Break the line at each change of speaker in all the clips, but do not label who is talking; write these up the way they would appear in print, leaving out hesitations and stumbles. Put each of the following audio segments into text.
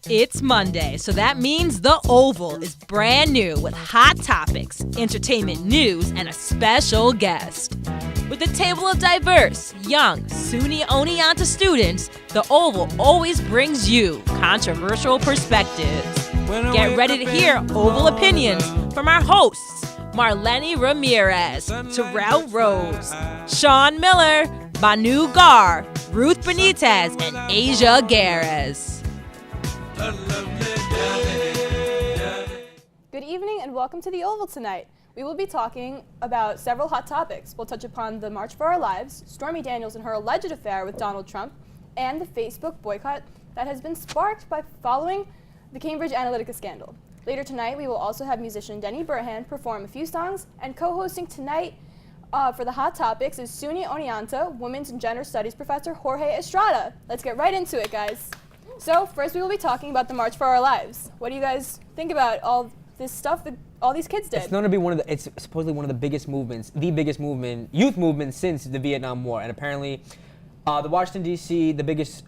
It's Monday, so that means The Oval is brand new with hot topics, entertainment news, and a special guest. With a table of diverse, young SUNY Oneonta students, The Oval always brings you controversial perspectives. Get ready to hear Oval opinions from our hosts, Marleny Ramirez, Terrell Rose, Sean Miller, Bhanu Gaur, Ruth Benitez, and Asia Garris.
Good evening and welcome to The Oval tonight. We will be talking about several hot topics. We'll touch upon the March for Our Lives, Stormy Daniels and her alleged affair with Donald Trump, and the Facebook boycott that has been sparked by following the Cambridge Analytica Scandal. Later tonight, we will also have musician Denny Burhan perform a few songs, and co-hosting tonight for the hot topics is SUNY Oneonta Women's and Gender Studies professor Jorge Estrada. Let's get right into it, guys. So first we will be talking about the March for Our Lives. What do you guys think about all this stuff that all these kids did?
It's known to be it's supposedly one of the biggest movements, the biggest movement, youth movement since the Vietnam War. And apparently, the Washington, D.C., the biggest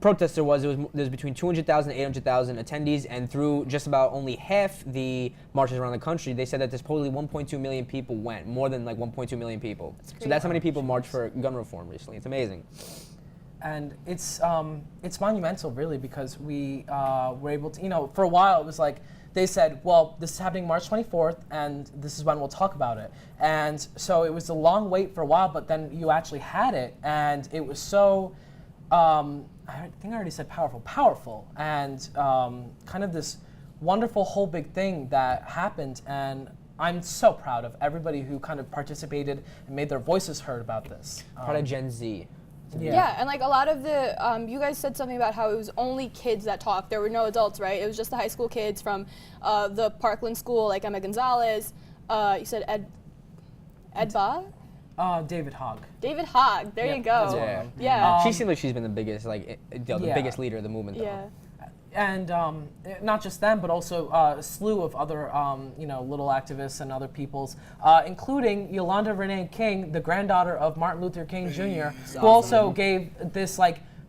protest there was between 200,000 and 800,000 attendees, and through just about only half the marches around the country, they said that supposedly 1.2 million people went, more than like 1.2 million people. So that's how many people marched for gun reform recently. It's amazing.
And it's monumental, really, because we were able to, for a while it was like, they said, well, this is happening March 24th, and this is when we'll talk about it. And so it was a long wait for a while, but then you actually had it, and it was so, I think I already said powerful, and kind of this wonderful whole big thing that happened, and I'm so proud of everybody who kind of participated and made their voices heard about this.
Proud of Gen Z.
Yeah, and like a lot of the, you guys said something about how it was only kids that talked. There were no adults, right? It was just the high school kids from the Parkland school, like Emma Gonzalez. You said Edba?
David Hogg.
David Hogg, there you go. Yeah.
She seemed like she's been the biggest, biggest leader of the movement, though.
Yeah.
And not just them, but also a slew of other, little activists and other peoples, including Yolanda Renee King, the granddaughter of Martin Luther King Jr., who also gave this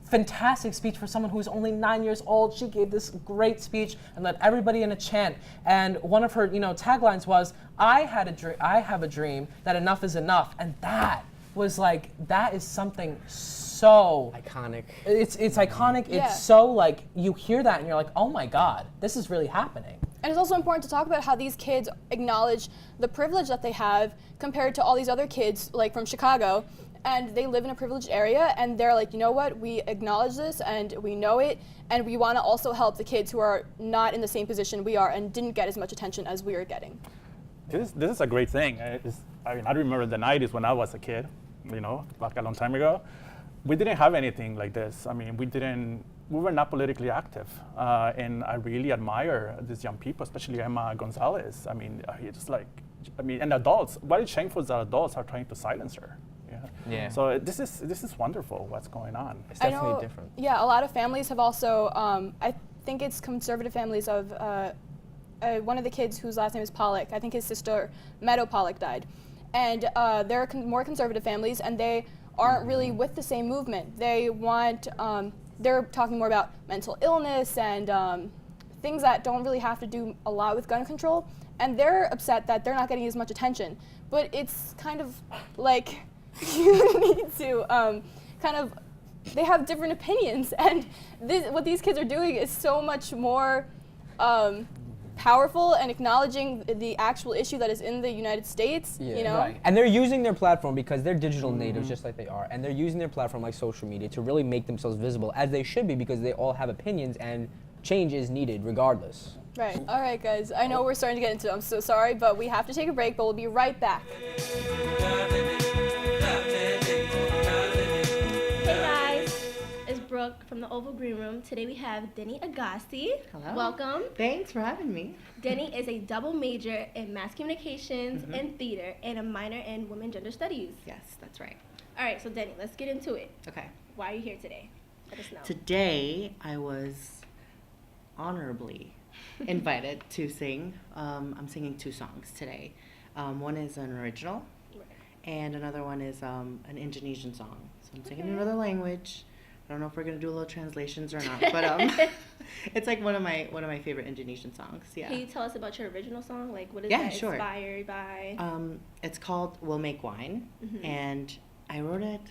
fantastic speech for someone who was only 9 years old. She gave this great speech and led everybody in a chant. And one of her, taglines was, "I have a dream that enough is enough," and that was that is something so
iconic.
It's iconic.
Yeah.
It's so you hear that and you're like, oh my God, this is really happening.
And it's also important to talk about how these kids acknowledge the privilege that they have compared to all these other kids from Chicago, and they live in a privileged area, and they're like, you know what, we acknowledge this and we know it, and we want to also help the kids who are not in the same position we are and didn't get as much attention as we are getting.
This is a great thing. I remember the 90s when I was a kid, back a long time ago. We didn't have anything like this. I mean, we were not politically active. And I really admire these young people, especially Emma Gonzalez. I mean, and adults. What is shameful is that adults are trying to silence her.
Yeah.
So this is wonderful what's going on.
It's definitely different.
Yeah, a lot of families have also, I think it's conservative families of one of the kids whose last name is Pollock. I think his sister, Meadow Pollock, died. And they're more conservative families, and they aren't really with the same movement. They want, they're talking more about mental illness and things that don't really have to do a lot with gun control, and they're upset that they're not getting as much attention. But it's kind of like you need to they have different opinions, and what these kids are doing is so much more powerful and acknowledging the actual issue that is in the United States,
Right. And they're using their platform because they're digital natives just like they are, and they're using their platform like social media to really make themselves visible, as they should be, because they all have opinions and change is needed regardless.
Right. All right, guys. I know we're starting to get into it. I'm so sorry, but we have to take a break, but we'll be right back.
Brooke from the Oval Green Room. Today we have Denny Agassi.
Hello.
Welcome.
Thanks for having me.
Denny is a double major in mass communications and theater and a minor in women gender studies.
Yes, that's right.
All right, so Denny, let's get into it.
Okay.
Why are you here today? Let us know.
Today I was honorably invited to sing. I'm singing 2 songs today. One is an original, and another one is an Indonesian song. So I'm singing in another language. don't know if we're gonna do a little translations or not, but it's like one of my favorite Indonesian songs. Yeah.
Can you tell us about your original song? Like, what is
Yeah,
that
sure.
inspired by?
It's called "We'll Make Wine," and I wrote it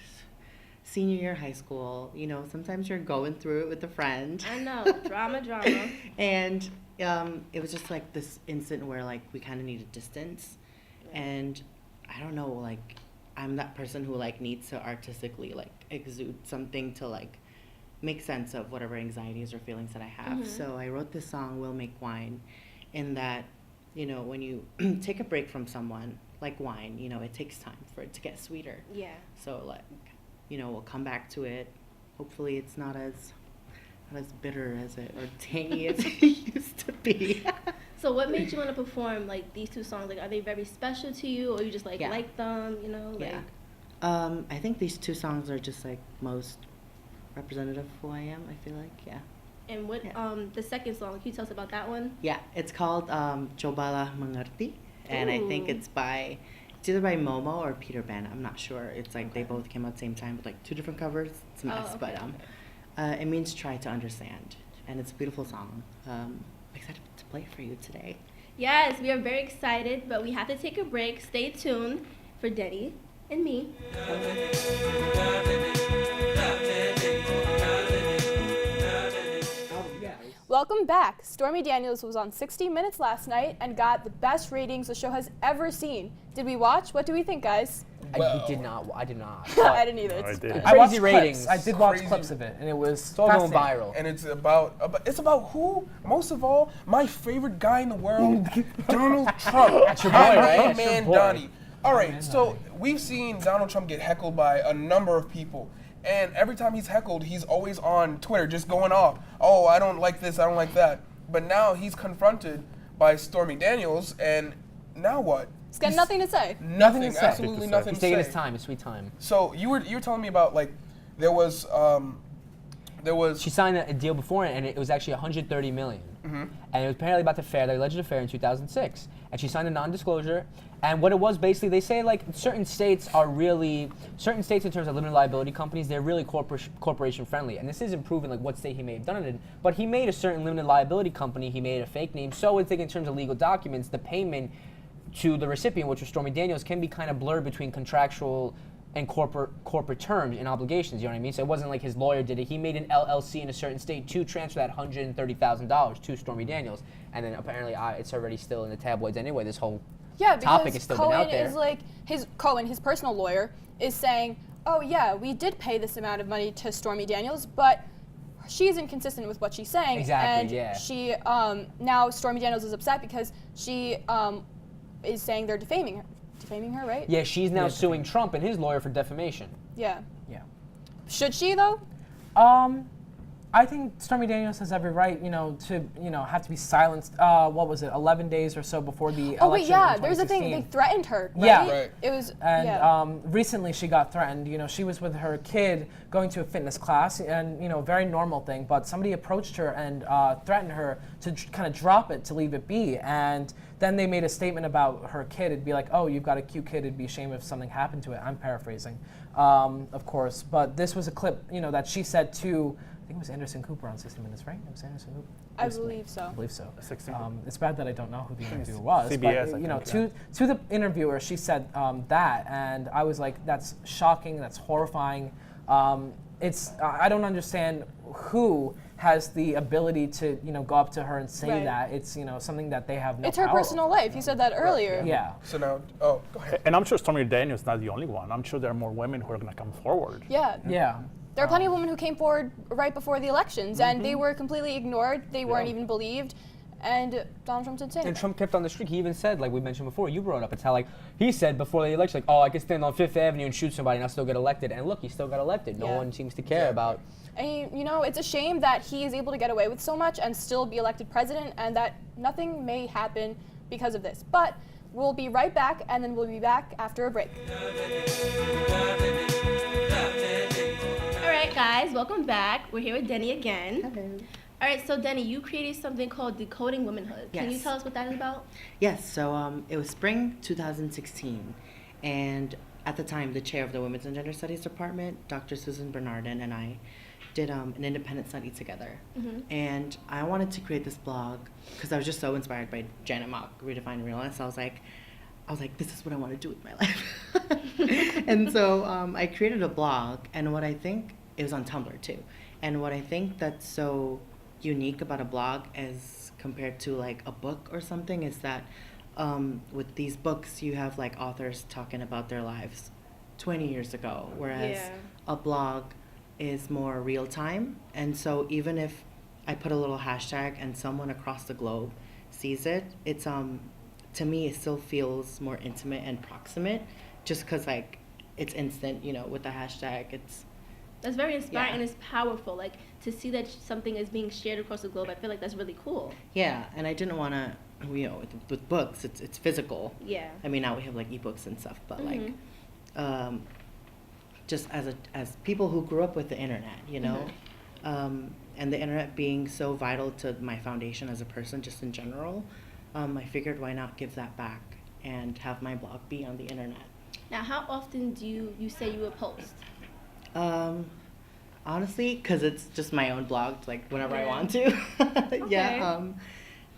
senior year high school. You know, sometimes you're going through it with a friend.
I know, drama.
And it was just like this instant where like we kind of needed distance, and I don't know, like I'm that person who like needs to artistically like exude something to like make sense of whatever anxieties or feelings that I have. So I wrote this song, "We'll Make Wine," in that, you know, when you take a break from someone, like wine, you know, it takes time for it to get sweeter.
Yeah.
So like, you know, we'll come back to it. Hopefully it's not as bitter as it, or tangy as it used to be.
So what made you want to perform like these two songs? Like, are they very special to you, or you just like
Yeah.
like them? You know, like.
Yeah. I think these two songs are just like most representative of who I am. I feel like, yeah.
And what the second song? Can you tell us about that one?
Yeah, it's called Cobalah Mengerti, and I think
Ooh.
it's either by Momo or Peter Pan. I'm not sure. It's like they both came out at the same time with like two different covers. It's a mess,
okay,
but it means try to understand, and it's a beautiful song. I'm excited to play it for you today.
Yes, we are very excited, but we have to take a break. Stay tuned for Denny and me.
Welcome back. Stormy Daniels was on 60 Minutes last night and got the best ratings the show has ever seen. Did we watch? What do we think, guys?
I did not.
I didn't either.
No, I
It's
did.
I watched
Crazy ratings.
clips. I did watch
Crazy.
clips of it, and it was
It's all going
fascinating.
viral.
And it's about who? Most of all, my favorite guy in the world, Donald Trump. That's
your boy, right?
My
That's your
man
boy.
Donnie. All right, so we've seen Donald Trump get heckled by a number of people. And every time he's heckled, he's always on Twitter just going off. Oh, I don't like this, I don't like that. But now he's confronted by Stormy Daniels, and now what?
He's got nothing to say.
Nothing,
to say.
absolutely nothing
He's
to
taking
say.
his time, his sweet time.
So you were telling me about like there was
She signed a deal before, and it was actually $130 million. And it was apparently about the affair, the alleged affair in 2006. And she signed a non-disclosure. And what it was basically, they say like certain states in terms of limited liability companies, they're really corporation friendly. And this isn't proven like what state he may have done it in, but he made a certain limited liability company, he made a fake name. So I think in terms of legal documents, the payment to the recipient, which was Stormy Daniels, can be kind of blurred between contractual and corporate terms and obligations, you know what I mean? So it wasn't like his lawyer did it. He made an LLC in a certain state to transfer that $130,000 to Stormy Daniels. And then apparently it's already still in the tabloids anyway, this whole topic has still been out there.
Is like Cohen, his personal lawyer, is saying, oh yeah, we did pay this amount of money to Stormy Daniels, but she's inconsistent with what she's saying.
Exactly,
and
yeah.
She now Stormy Daniels is upset because she is saying they're defaming her. Defaming her, right?
Yeah, she's now suing Trump and his lawyer for defamation.
Yeah.
Yeah.
Should she though?
I think Stormy Daniels has every right, to, have to be silenced. What was it, 11 days or so before the election?
Oh wait, yeah.
in
There's a thing. They
2016.
threatened her. Right?
Yeah.
Right.
It was.
And
yeah.
recently she got threatened. She was with her kid going to a fitness class, and very normal thing. But somebody approached her and threatened her to kind of drop it, to leave it be. And then they made a statement about her kid. It'd be like, oh, you've got a cute kid. It'd be a shame if something happened to it. I'm paraphrasing, of course. But this was a clip, that she said to. I think it was Anderson Cooper on 60 Minutes, right? It was Anderson Cooper.
I believe so.
I believe so.
16.
It's bad that I don't know who the interviewer was.
CBS,
but,
I think,
to the interviewer, she said that, and I was like, that's shocking, that's horrifying. I don't understand who has the ability to, go up to her and say
Right.
that. It's, something that they have no
It's her
power
personal
over.
life. You said that earlier.
Yeah.
So now, go ahead.
And I'm sure Stormy Daniels is not the only one. I'm sure there are more women who are going to come forward.
Yeah.
Yeah.
There are plenty of women who came forward right before the elections, and they were completely ignored. They weren't even believed, and Donald Trump did say
And
that.
Trump kept on the streak. He even said, like we mentioned before, you brought up, it's how like he said before the election, like, oh, I could stand on Fifth Avenue and shoot somebody and I'll still get elected. And look, he still got elected. No
Yeah.
one seems to care about.
And it's a shame that he is able to get away with so much and still be elected president, and that nothing may happen because of this. But we'll be right back, and then we'll be back after a break.
All right, guys, welcome back. We're here with Denny again.
Hello.
All right, so Denny, you created something called Decoding Womanhood. Can you
Yes.
tell us what that is about?
Yes, so it was spring 2016, and at the time, the chair of the Women's and Gender Studies Department, Dr. Susan Bernardin, and I did an independent study together. And I wanted to create this blog because I was just so inspired by Janet Mock, Redefining Realness. I was like, this is what I want to do with my life. And so I created a blog, and what I think, it was on Tumblr too. And what I think that's so unique about a blog as compared to like a book or something is that with these books, you have like authors talking about their lives 20 years ago, whereas a blog is more real time. And so even if I put a little hashtag and someone across the globe sees it, it's to me it still feels more intimate and proximate, just because like it's instant, you know, with the hashtag.
That's very inspiring and it's powerful. Like to see that something is being shared across the globe, I feel like that's really cool.
Yeah, and I didn't want to, you know, with books, it's physical.
Yeah.
I mean, now we have like ebooks and stuff, but like just as people who grew up with the internet, you know, and the internet being so vital to my foundation as a person, just in general, I figured why not give that back and have my blog be on the internet.
Now, how often do you say you would post?
Honestly, because it's just my own blog, like whenever I want to. Yeah.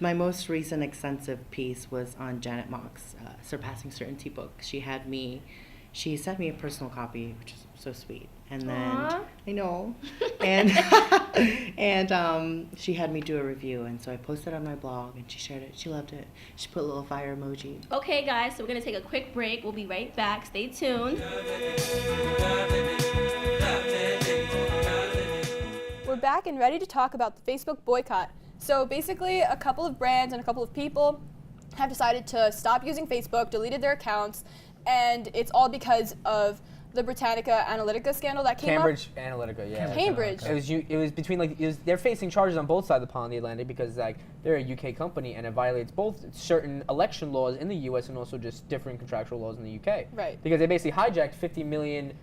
My most recent extensive piece was on Janet Mock's Surpassing Certainty book. She sent me a personal copy, which is so sweet. And then I know, and she had me do a review, and so I posted on my blog, and she shared it. She loved it. She put a little fire emoji.
Okay, guys, so we're gonna take a quick break. We'll be right back. Stay tuned.
We're back and ready to talk about the Facebook boycott. So basically, a couple of brands and a couple of people have decided to stop using Facebook, deleted their accounts, and it's all because of the Britannica Analytica scandal that came
Cambridge Analytica, yeah.
Cambridge.
It was between like they're facing charges on both sides of the pond, the Atlantic, because like they're a UK company and it violates both certain election laws in the US and also just different contractual laws in the UK.
Right.
Because they basically hijacked 50 million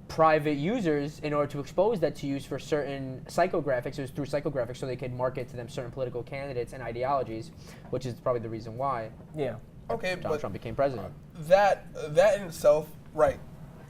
private users in order to expose that to use for certain psychographics. It was through psychographics so they could market to them certain political candidates and ideologies, which is probably the reason why Donald Trump became president.
That in itself, right,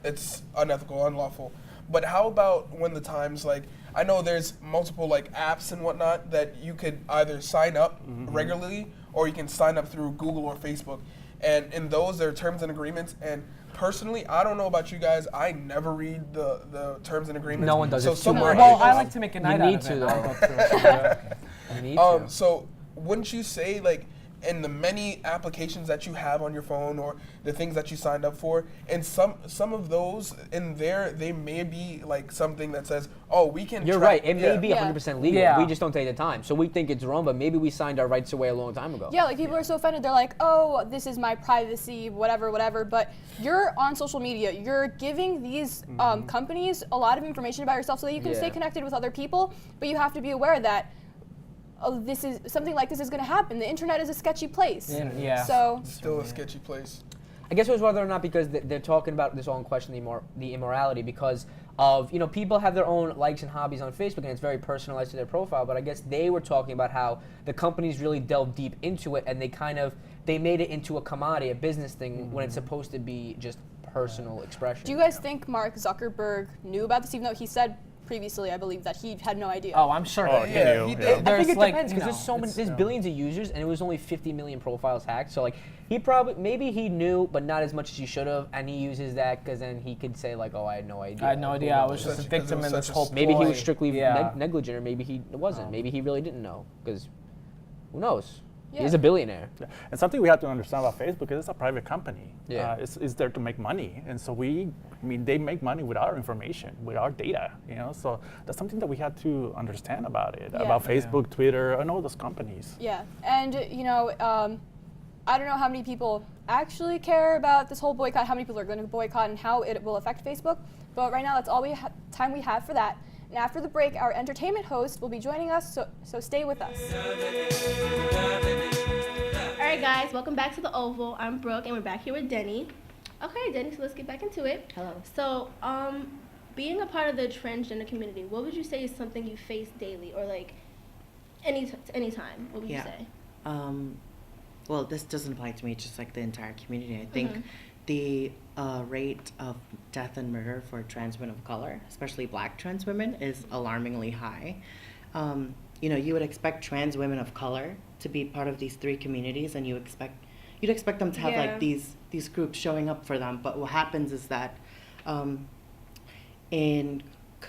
it's unethical, unlawful. But how about when the times, like, I know there's multiple like apps and whatnot that you could either sign up regularly or you can sign up through Google or Facebook. And in those, there are terms and agreements. And personally, I don't know about you guys, I never read the terms and agreements.
No one does. It's too much.
Well, I like to make a night out of it.
You need to.
So wouldn't you say, like, in the many applications that you have on your phone or the things that you signed up for, and some of those in there, they may be like something that says, oh, we can
You're right. It may be 100% legal.
Yeah.
We just don't take the time. So we think it's wrong, but maybe we signed our rights away a long time ago.
Yeah, like people are so offended. They're like, oh, this is my privacy, whatever. But you're on social media. You're giving these companies a lot of information about yourself so that you can stay connected with other people. But you have to be aware that this is something like this is going to happen. The internet is a sketchy place.
Yeah.
So
Still a sketchy place.
I guess it was whether or not because they're talking about this all in question, the immorality, because of, you know, people have their own likes and hobbies on Facebook and it's very personalized to their profile, but I guess they were talking about how the companies really delved deep into it and they made it into a commodity, a business thing, when it's supposed to be just personal expression.
do you guys think Mark Zuckerberg knew about this, even though he said previously, I believe, that he had no idea?
Oh, I'm sure.
Oh, he knew.
he
Yeah.
did.
I think it
like,
depends because
you
there's so
know,
many,
it's,
there's billions of users, and it was only 50 million profiles hacked. So like, maybe he knew, but not as much as he should have, and he uses that because then he could say like, oh, I had no idea.
I had no idea. I was just a victim in this whole
Maybe he was
ploy.
strictly
Yeah.
negligent, or maybe he wasn't. Maybe he really didn't know, because who knows?
Yeah.
He's a billionaire.
Yeah. And something we have to understand about Facebook is it's a private company.
Yeah.
It's there to make money. And so they make money with our information, with our data, you know? So that's something that we have to understand about it, about Facebook, Twitter, and all those companies.
Yeah, and you know, I don't know how many people actually care about this whole boycott, how many people are going to boycott, and how it will affect Facebook. But right now, that's all time we have for that. And after the break, our entertainment host will be joining us, so stay with us.
All right, guys, welcome back to The Oval. I'm Brooke, and we're back here with Denny. Okay, Denny, so let's get back into it.
Hello.
So, being a part of the transgender community, what would you say is something you face daily, or like any time? What would you say?
Well, this doesn't apply to me, just like the entire community. I think the rate of death and murder for trans women of color, especially Black trans women, is alarmingly high. You know, you would expect trans women of color to be part of these three communities, and you'd expect them to have like these groups showing up for them. But what happens is that in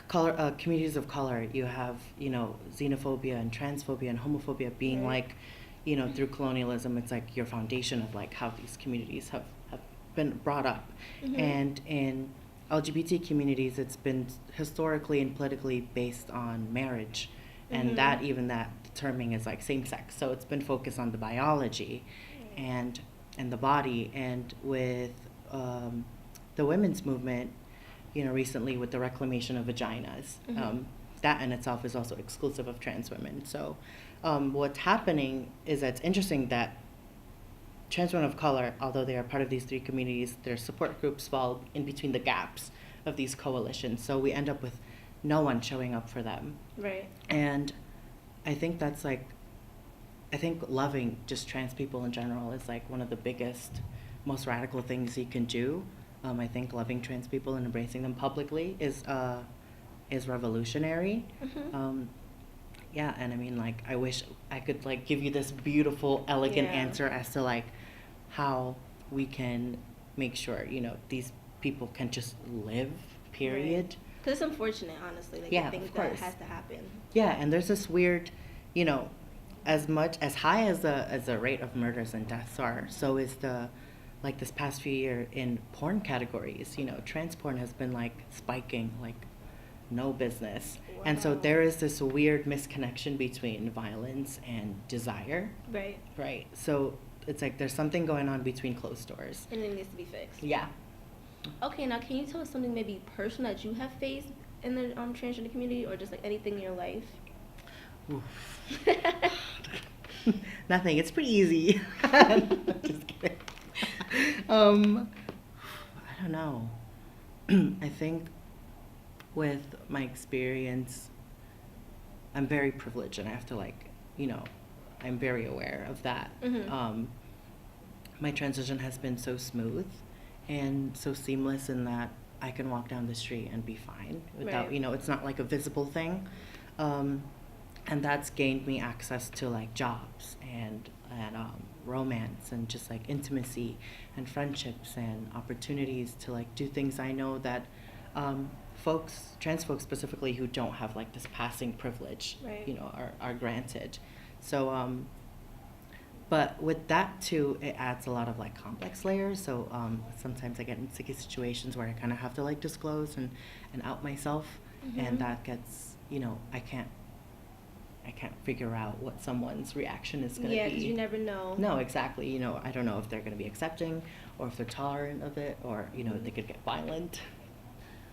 communities of color, you have, you know, xenophobia and transphobia and homophobia being like, you know, through colonialism, it's like your foundation of like how these communities have been brought up. And in LGBT communities, it's been historically and politically based on marriage, and that terming is like same sex. So it's been focused on the biology and the body. And with the women's movement, you know, recently with the reclamation of vaginas, that in itself is also exclusive of trans women. So what's happening is that it's interesting that trans women of color, although they are part of these three communities, their support groups fall in between the gaps of these coalitions. So we end up with no one showing up for them.
Right.
And I think that's like, I think loving just trans people in general is like one of the biggest, most radical things you can do. I think loving trans people and embracing them publicly is revolutionary. Yeah, and I mean, like, I wish I could like give you this beautiful, elegant answer as to like how we can make sure, you know, these people can just live, period.
Because it's unfortunate, honestly. Like, I think that has to happen. Yeah,
and there's this weird, you know, as high as the rate of murders and deaths are, so is the, like this past few years in porn categories, you know, trans porn has been like spiking like no business. Wow. And so there is this weird misconnection between violence and desire. Right. So it's like there's something going on between closed doors.
And it needs to be fixed.
Yeah.
Okay, now can you tell us something maybe personal that you have faced in the transgender community, or just like anything in your life?
Nothing. It's pretty easy. Just kidding. I don't know. I think with my experience, I'm very privileged, and I have to like, you know, I'm very aware of that. My transition has been so smooth and so seamless in that I can walk down the street and be fine without, you know, it's not like a visible thing. And that's gained me access to like jobs and romance and just like intimacy and friendships and opportunities to like do things I know that trans folks specifically who don't have like this passing privilege, you know, are granted. So, but with that too, it adds a lot of like complex layers. So sometimes I get in sticky situations where I kind of have to like disclose and out myself, and that gets, you know, I can't figure out what someone's reaction is going to be.
Yeah, because you never know.
No, exactly. You know, I don't know if they're going to be accepting or if they're tolerant of it, or, you know, they could get violent.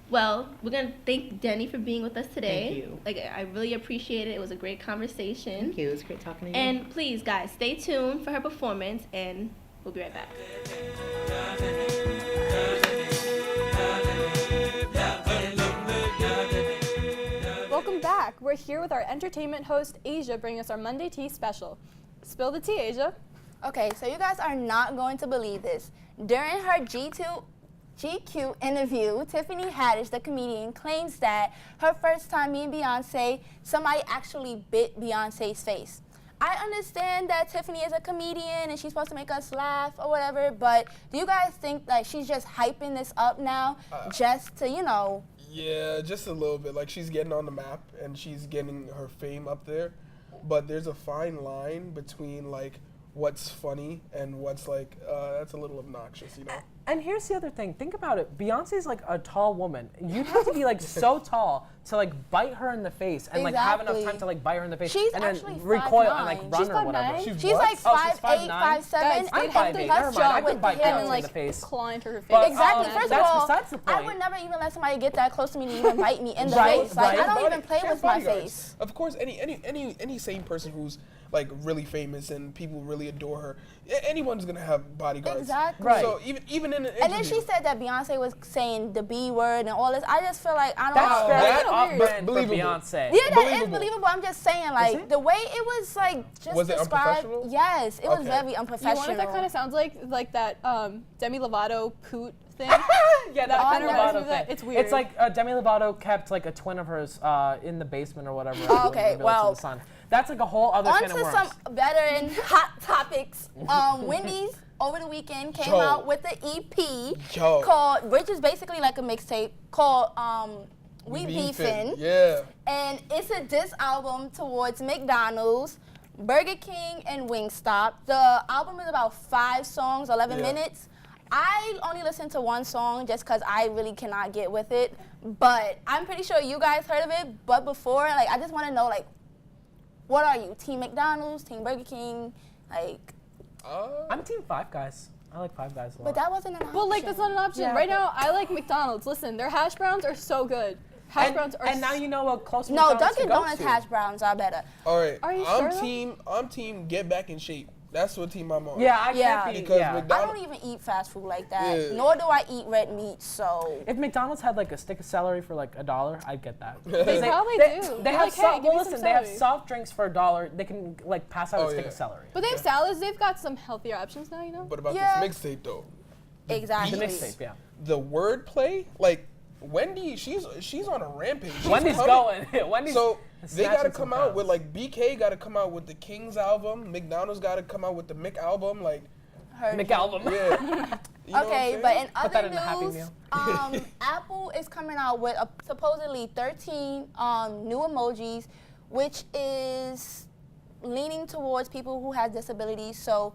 Well, we're going to thank Denny for being with us today.
Thank you.
Like, I really appreciate it. It was a great conversation.
Thank you. It was great talking to you.
And please, guys, stay tuned for her performance, and we'll be right back.
Welcome back. We're here with our entertainment host, Asia, bringing us our Monday Tea special. Spill the tea, Asia.
Okay, so you guys are not going to believe this. During her GQ interview, Tiffany Haddish, the comedian, claims that her first time meeting Beyonce, somebody actually bit Beyonce's face. I understand that Tiffany is a comedian and she's supposed to make us laugh or whatever, but do you guys think that she's just hyping this up now just to, you know...
Yeah, just a little bit. Like, she's getting on the map and she's getting her fame up there, but there's a fine line between, like, what's funny and what's, like, that's a little obnoxious, you know?
And here's the other thing. Think about it. Beyonce's like a tall woman. You'd have to be like so tall to like bite her in the face and like have enough time to like bite her in the face
She's
and then
actually
recoil
5'9".
and like run
She's
or whatever.
5'9". She's like 5'8", 5'7".
I'm 5'8". Never mind. I could bite
and then
in
like
the face.
claw into her face.
But,
Exactly. First of
that's
all,
besides the point.
I would never even let somebody get that close to me to even bite me in the
Right,
face. Like,
right.
I don't even play with my face.
Of course, any sane person who's like really famous and people really adore her, anyone's gonna have bodyguards.
Exactly.
Right.
So even even in an interview.
And then she said that Beyonce was saying the B word and all this. I just feel like I don't
That's
know.
very
That-
off-brand for
believable.
Beyonce.
Yeah, that is
Believable.
believable. I'm just saying, like, the way it was, like, just
Was it
described.
unprofessional?
Yes, it was
Okay.
very
You
unprofessional.
know what that kind of sounds like that Demi Lovato poot thing?
Yeah,
That
that
kinda reminds me
Lovato
of that.
thing.
It's weird.
It's like Demi Lovato kept like a twin of hers in the basement or whatever.
Oh, okay,
in the Village
well,
of the Sun. That's like a whole other
On
can of
to
worms.
some better and hot topics. Wendy's over the weekend came
Yo.
out with an EP
Yo.
called, which is basically like a mixtape called We Beefin'.
Yeah.
And it's a diss album towards McDonald's, Burger King, and Wingstop. The album is about 5 songs, 11
Yeah.
minutes. I only listened to one song just because I really cannot get with it. But I'm pretty sure you guys heard of it. But before, like, I just want to know, like, what are you? Team McDonald's, Team Burger King? Like,
I'm Team Five Guys. I like Five Guys a lot.
but that wasn't an option.
But like that's not an option.
Yeah,
right
but-
now, I like McDonald's. Listen, their hash browns are so good. Hash browns are
and now you know what close
No,
McDonald's to
Dunkin'
go
Donuts
to.
hash browns are better.
All right.
Are you
I'm
sure, though?
team get back in shape. That's what team I'm on.
Yeah, I
Yeah.
can't be.
Because
Yeah.
I
McDonald's.
don't even eat fast food like that,
Yeah.
nor do I eat red meat, so.
If McDonald's had like a stick of celery for like $1, I'd get that.
They probably
They
do.
have
They're like, hey,
soft.
give
Well,
me some
listen, they have
celery.
soft drinks for $1. They can like pass out
Oh,
a stick
yeah.
of celery.
But they have salads. They've got some healthier options now, you know.
But about
Yeah.
this mixtape though,
Exactly.
The mixtape, yeah.
the wordplay, like Wendy, she's on a rampage. She's
Wendy's
coming.
going. Wendy's
So they gotta
snatching
come
some
out with
pounds.
like BK gotta come out with the King's album. McDonald's gotta come out with the Mick album. Like,
Heard you.
McAlbum.
yeah. You know
Okay,
what
but
I'm
in
Put
other
that in the Happy
news,
Meal.
Apple is coming out with supposedly 13 new emojis, which is leaning towards people who have disabilities. So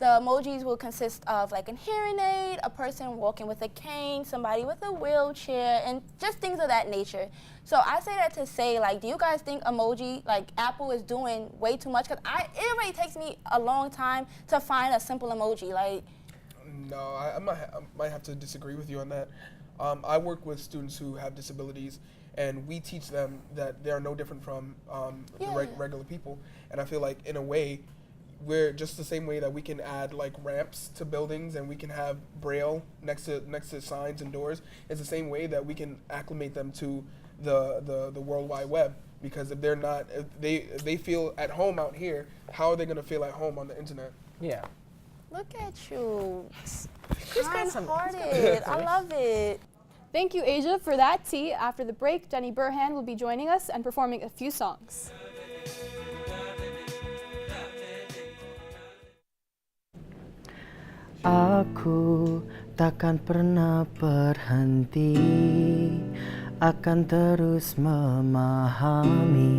the emojis will consist of like a hearing aid, a person walking with a cane, somebody with a wheelchair, and just things of that nature. So I say that to say, like, do you guys think emoji, like Apple is doing way too much? Because it already takes me a long time to find a simple emoji. Like,
No, I might have to disagree with you on that. I work with students who have disabilities, and we teach them that they are no different from regular people. And I feel like, in a way, we're just the same way that we can add like ramps to buildings and we can have Braille next to signs and doors. It's the same way that we can acclimate them to the World Wide Web. Because if they're not, if they feel at home out here, how are they gonna feel at home on the internet?
Yeah.
look at you.
got some-
Kind-hearted. I love it.
Thank you, Asia, for that tea. After the break, Denny Burhan will be joining us and performing a few songs.
Aku takkan pernah berhenti, akan terus memahami,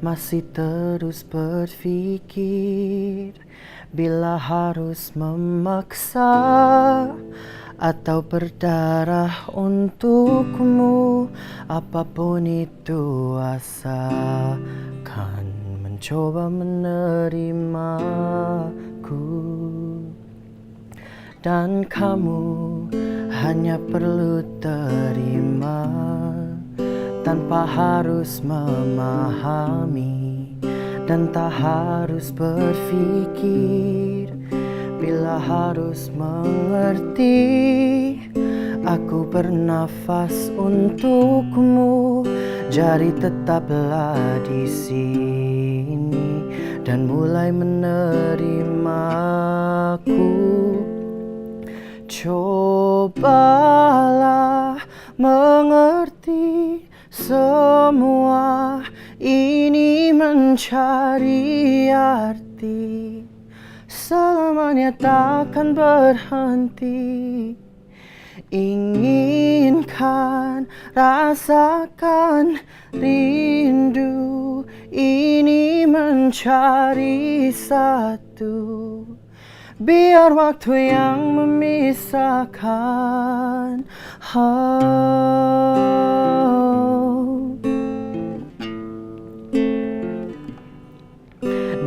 masih terus berpikir. Bila harus memaksa atau berdarah untukmu, apapun itu asalkan mencoba menerimaku. Dan kamu hanya perlu terima tanpa harus memahami dan tak harus berpikir. Bila harus mengerti, aku bernafas untukmu. Jadi tetaplah di sini dan mulai menerimaku. Cobalah mengerti semua ini mencari arti. Selamanya takkan berhenti. Inginkan, rasakan rindu ini mencari satu. Biar waktu yang memisahkan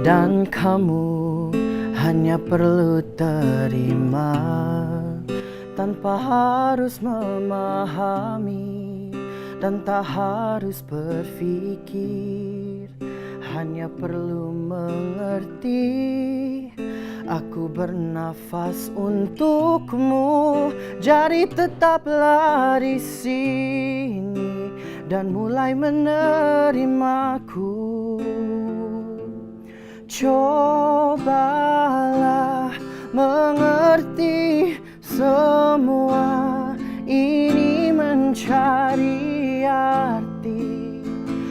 dan kamu hanya perlu terima tanpa harus memahami dan tak harus berpikir. Hanya perlu mengerti, Aku bernafas untukmu, jadi tetaplah di sini dan mulai menerimaku. Cobalah mengerti semua ini mencari arti,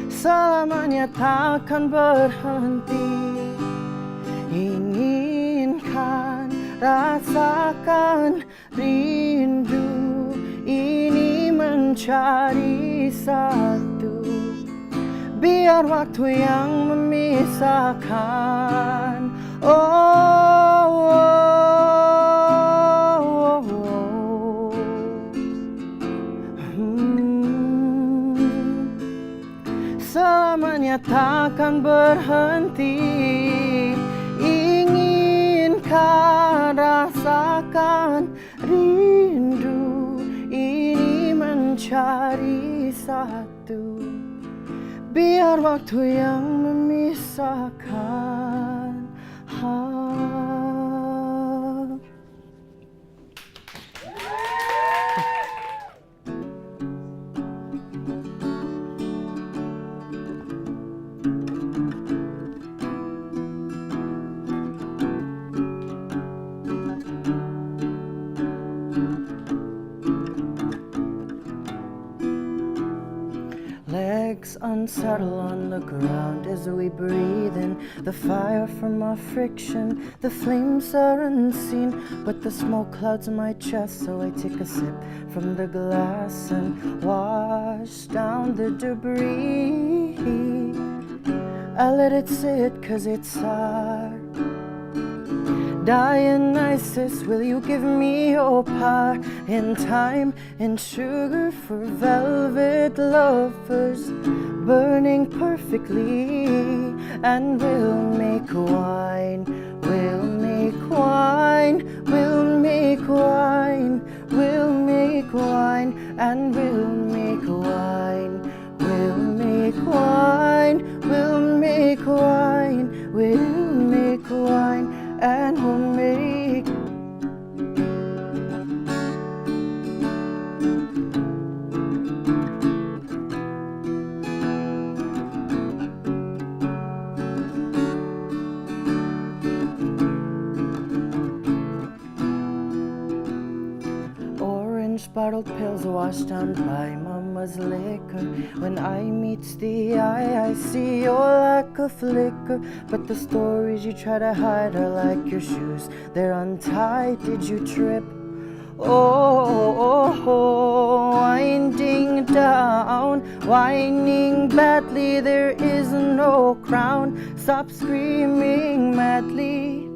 selamanya takkan berhenti. Inginkan, rasakan rindu ini mencari satu. Biar waktu yang memisahkan. Selamanya takkan berhenti. Inginkan, rasakan rindu ini mencari satu. Biar waktu yang memisahkan. Legs unsettle on the ground as we breathe in the fire from our friction. The flames are unseen, but the smoke clouds my chest, so I take a sip from the glass and wash down the debris. I let it sit 'cause it's hard. Dionysus, will you give me your power in time and sugar for velvet lovers, burning perfectly, and we'll make wine, we'll make wine, we'll make wine, we'll make wine, and we'll make wine, we'll make wine, we'll make wine, we'll make wine, and we'll make orange bottled pills washed down by mama's liquor. When I meets the eye, I see your lack of liquor, but the stories you try to hide are like your shoes, they're untied. Did you trip? Winding down, whining badly, there is no crown. Stop screaming madly.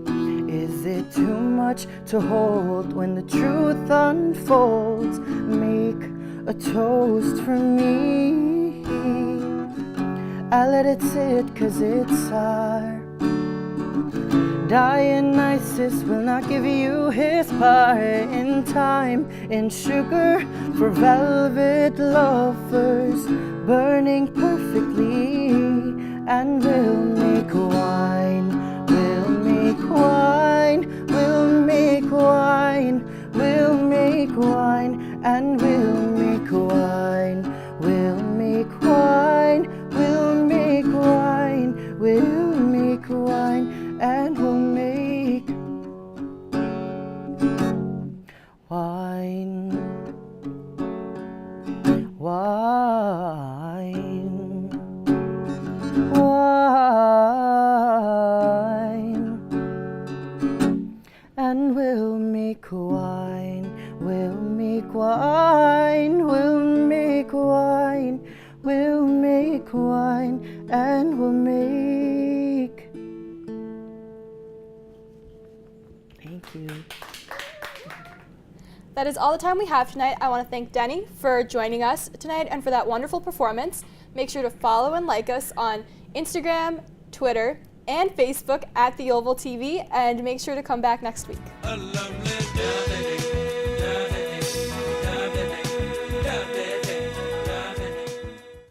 Is it too much to hold when the truth unfolds? Make a toast for me. I let it sit 'cause it's hard. Dionysus will not give you his part in time, in sugar for velvet lovers, burning perfectly, and we'll make wine, we'll make wine, we'll make wine, we'll make wine, and we'll make wine, we'll make wine, we'll make wine, we'll make wine, and we'll make wine, wine, wine, and we'll make wine, we'll make wine, we'll make wine, we'll make wine, and we'll make. Thank you.
That is all the time we have tonight. I want to thank Denny for joining us tonight and for that wonderful performance. Make sure to follow and like us on Instagram, Twitter, and Facebook at The Oval TV, and make sure to come back next week.